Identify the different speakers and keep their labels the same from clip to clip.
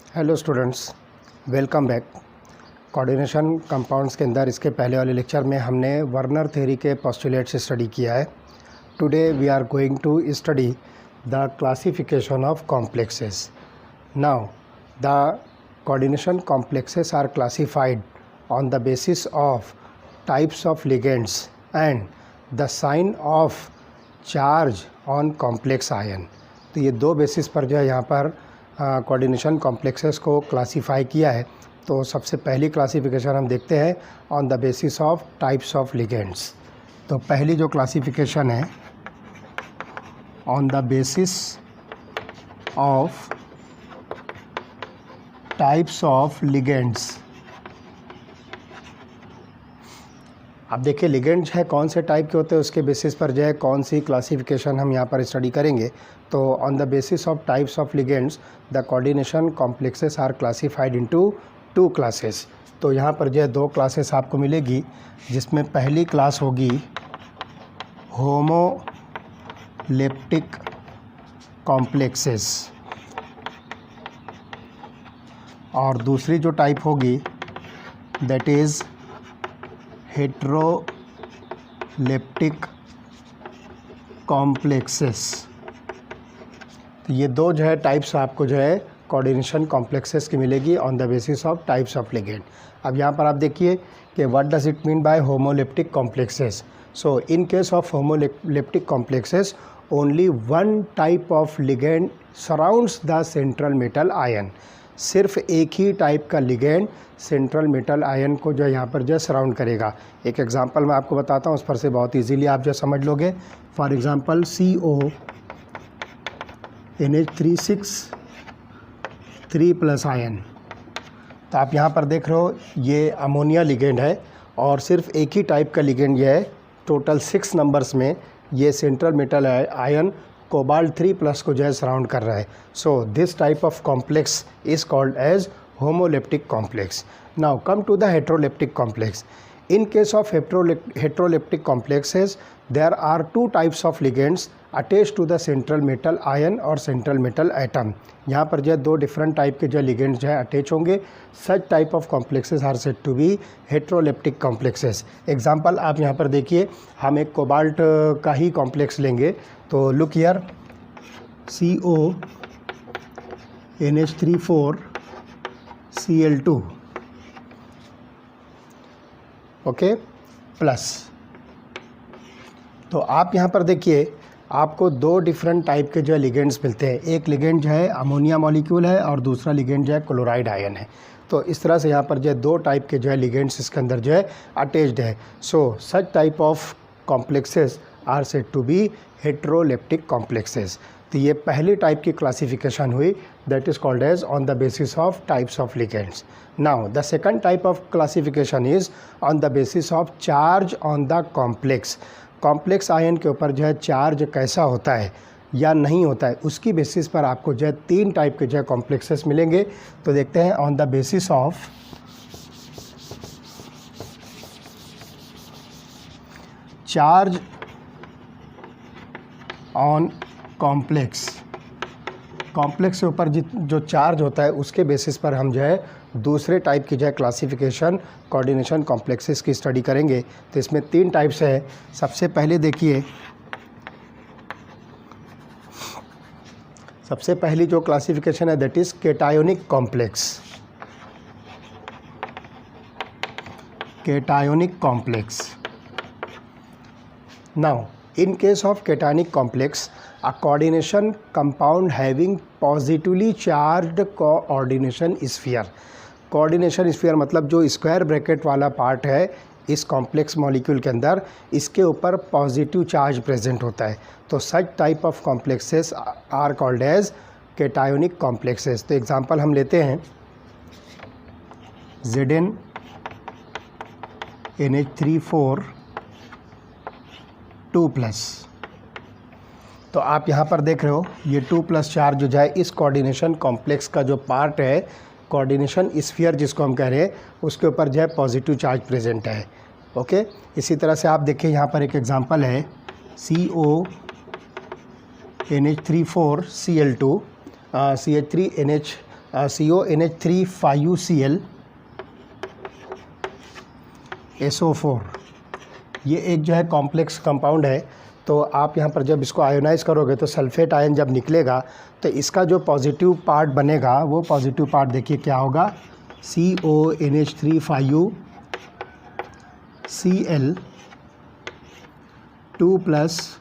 Speaker 1: Hello students, welcome back. Coordination compounds के अंदर इसके पहले वाले लेक्चर में हमने वर्नर थ्योरी के पोस्टुलेट से स्टडी किया है। Today we are going to study the classification of complexes. Now the coordination complexes are classified on the basis of types of ligands and the sign of charge on complex ion. तो ये दो basis पर जो है यहाँ पर coordination complexes को classify किया है। तो सबसे पहली क्लासिफिकेशन हम देखते हैं on the basis of types of ligands. तो पहली जो क्लासिफिकेशन है on the basis of types of ligands. अब देखिए लिगेंड्स है कौन से टाइप के होते हैं, उसके बेसिस पर जो है कौन सी क्लासिफिकेशन हम यहाँ पर स्टडी करेंगे। तो on the basis of types of ligands the coordination complexes are classified into two classes. तो यहाँ पर जो है दो क्लासेस आपको मिलेगी, जिसमें पहली क्लास होगी होमोलेप्टिक कॉम्प्लेक्सेस और दूसरी जो टाइप होगी दैट इज़ हेट्रोलेप्टिक कॉम्प्लेक्सेस। तो ये दो जो है टाइप्स आपको जो है कोऑर्डिनेशन कॉम्प्लेक्सेस की मिलेगी on the basis of types of ligand. अब यहाँ पर आप देखिए कि what does it mean by homoleptic complexes. So in case of homoleptic complexes only one type of ligand surrounds the central metal ion. सिर्फ एक ही टाइप का ligand central metal ion को जो यहाँ पर जो सराउंड करेगा। एक एग्जांपल मैं आपको बताता हूँ, उस पर से बहुत इजीली आप जो समझ लोगे। For example CONH3 ion. तो आप यहाँ पर देख रहे हो ये अमोनिया लिगेंड है और सिर्फ एक ही टाइप का लिगेंड ये है। टोटल 6 नंबर्स में ये सेंट्रल मेटल आयन कोबाल्ट 3+ को जो है सराउंड कर रहा है। So this type of complex is called as homoleptic complex. Now come to the heteroleptic complex. In case of heteroleptic complexes, there are two types of ligands attached to the central metal ion or central metal atom. यहाँ पर जो है दो different type के जो ligands जो है attach होंगे। Such type of complexes are said to be heteroleptic complexes. Example आप यहाँ पर देखिए, हम एक कोबाल्ट का ही कॉम्प्लेक्स लेंगे। तो look here CONH3,4Cl2 okay plus. तो आप यहाँ पर देखिए आपको दो डिफरेंट टाइप के जो है लिगेंड्स मिलते हैं। एक लिगेंड जो है अमोनिया मॉलिक्यूल है और दूसरा लिगेंड जो है क्लोराइड आयन है। तो इस तरह से यहाँ पर जो है दो टाइप के जो है लिगेंड्स इसके अंदर जो है अटैच्ड है। So such type of complexes are said to be heteroleptic complexes. तो ये पहली टाइप की क्लासिफिकेशन हुई, that is called as on the basis of types of ligands. Now the second type of classification is on the basis of charge on the complex. Complex ion के ऊपर जो है charge कैसा होता है या नहीं होता है, उसकी बेसिस पर आपको जो है 3 टाइप के जो है कॉम्प्लेक्सेस मिलेंगे। तो देखते हैं on the basis of charge on complex. Complex के ऊपर जो चार्ज होता है उसके बेसिस पर हम जो है दूसरे टाइप की जो है क्लासिफिकेशन कोऑर्डिनेशन कॉम्प्लेक्सेस की स्टडी करेंगे। तो इसमें 3 टाइप्स है। सबसे पहले देखिए, सबसे पहली जो क्लासिफिकेशन है that is cationic complex. Cationic complex. Now in case of cationic complex, a coordination compound having positively charged coordination sphere. coordination sphere मतलब जो स्क्वायर ब्रैकेट वाला पार्ट है इस कॉम्प्लेक्स मॉलिक्यूल के अंदर, इसके ऊपर पॉजिटिव चार्ज प्रेजेंट होता है। तो such type of complexes are called as cationic complexes. तो एग्जांपल हम लेते हैं ZnNH3,4,2+। तो आप यहाँ पर देख रहे हो ये 2+ चार्ज जो है इस कोऑर्डिनेशन कॉम्प्लेक्स का जो पार्ट है, कोऑर्डिनेशन स्फीयर जिसको हम कह रहे हैं, उसके ऊपर जो है पॉजिटिव चार्ज प्रेजेंट है। ओके, इसी तरह से आप देखिए यहाँ पर एक एग्जांपल है CONH3,4Cl2 CH3NH CONH3 5UCl SO4, ये एक जो है कॉम्प्लेक्स कंपाउंड है। तो आप यहाँ पर जब इसको आयोनाइज करोगे तो सल्फेट आयन जब निकलेगा तो इसका जो पॉजिटिव पार्ट बनेगा वो पॉजिटिव पार्ट देखिए क्या होगा, CONH3 5UCl 2+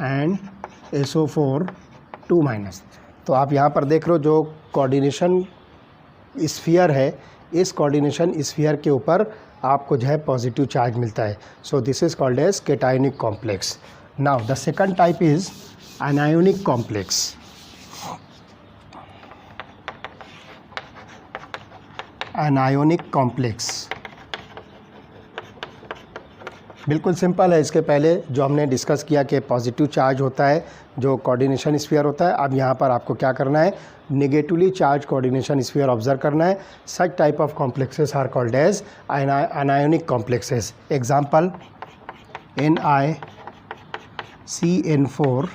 Speaker 1: एंड SO4 2-। तो आप यहाँ पर देख रहे हो जो कोऑर्डिनेशन स्फीयर है, इस कोऑर्डिनेशन स्फीयर के ऊपर आपको जो है पॉजिटिव चार्ज मिलता है। So this is called as cationic complex. Now the second type is anionic complex. Anionic complex बिल्कुल सिंपल है। इसके पहले जो हमने डिस्कस किया कि पॉजिटिव चार्ज होता है जो कोऑर्डिनेशन स्फीयर होता है, अब यहाँ पर आपको क्या करना है, negatively charge coordination sphere observe करना है। Such type of complexes are called as anionic complexes. Example NiCN4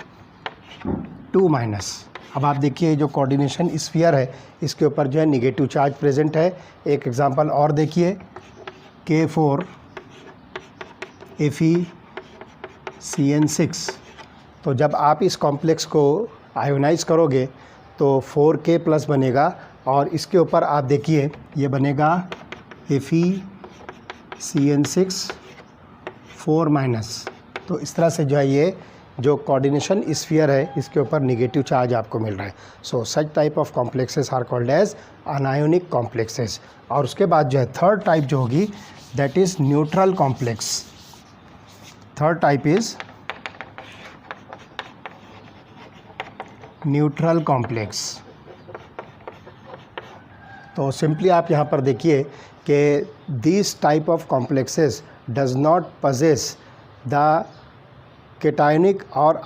Speaker 1: 2-। अब आप देखिए जो कोऑर्डिनेशन स्फीयर है इसके ऊपर जो है नेगेटिव चार्ज प्रेजेंट है। एक एग्जांपल और देखिए K4 FeCN6। तो जब आप इस कॉम्प्लेक्स को आयोनाइज करोगे तो 4K+ बनेगा और इसके ऊपर आप देखिए ये बनेगा FeCN6 4-। तो इस तरह से जो है ये जो कोऑर्डिनेशन स्फीयर है इसके ऊपर नेगेटिव चार्ज आपको मिल रहा है। So such type of complexes are called as anionic complexes. और उसके बाद जो है थर्ड टाइप जो होगी that is neutral complex. Third type is neutral complex. तो सिंपली आप यहाँ पर देखिए कि this type of complexes does not possess the cationic और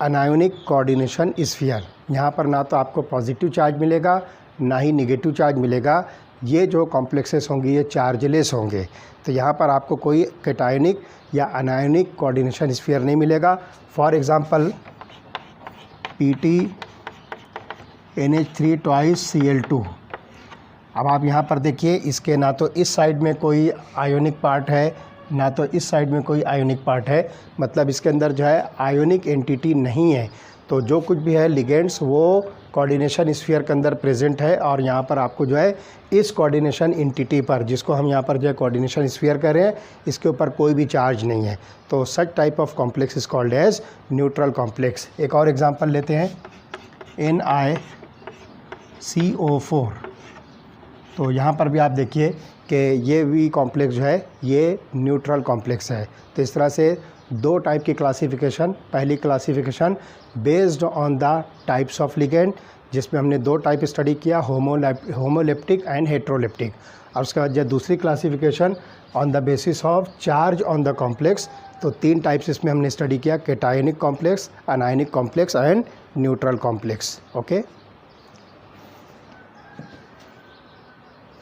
Speaker 1: अनायोनिक कोऑर्डिनेशन स्फीयर। यहाँ पर ना तो आपको पॉजिटिव चार्ज मिलेगा ना ही नेगेटिव चार्ज मिलेगा। ये जो कॉम्प्लेक्सेस होंगी ये चार्जलेस होंगे। तो यहाँ पर आपको कोई केटायनिक या अनायोनिक कोऑर्डिनेशन स्फीयर नहीं मिलेगा। For example PTNH3 2 Cl2। अब आप यहाँ पर देखिए इसके ना तो इस साइड में कोई आयोनिक पार्ट है ना तो इस साइड में कोई आयोनिक पार्ट है, मतलब इसके अंदर जो है आयोनिक एंटिटी नहीं है। तो जो कुछ भी है लिगेंड्स वो कोऑर्डिनेशन स्फीयर के अंदर प्रेजेंट है और यहाँ पर आपको जो है इस कोऑर्डिनेशन एंटिटी पर, जिसको हम यहाँ पर जो है कोऑर्डिनेशन स्फीयर कर रहे हैं, इसके ऊपर कोई भी चार्ज नहीं है। तो such type of complex is called as neutral complex. एक और एग्जांपल लेते हैं NiCO4। तो यहाँ पर भी आप देखिए कि ये भी कॉम्प्लेक्स जो है ये न्यूट्रल कॉम्प्लेक्स है। तो इस तरह से दो टाइप की क्लासिफिकेशन। पहली classification based on the types of ligand, जिसमें हमने दो टाइप स्टडी किया, होमोलेप्टिक एंड हेट्रोलेप्टिक। और उसके बाद जो दूसरी classification on the basis of charge on the complex. तो तीन टाइप्स इसमें हमने स्टडी किया, cationic complex, anionic complex and neutral complex. Okay.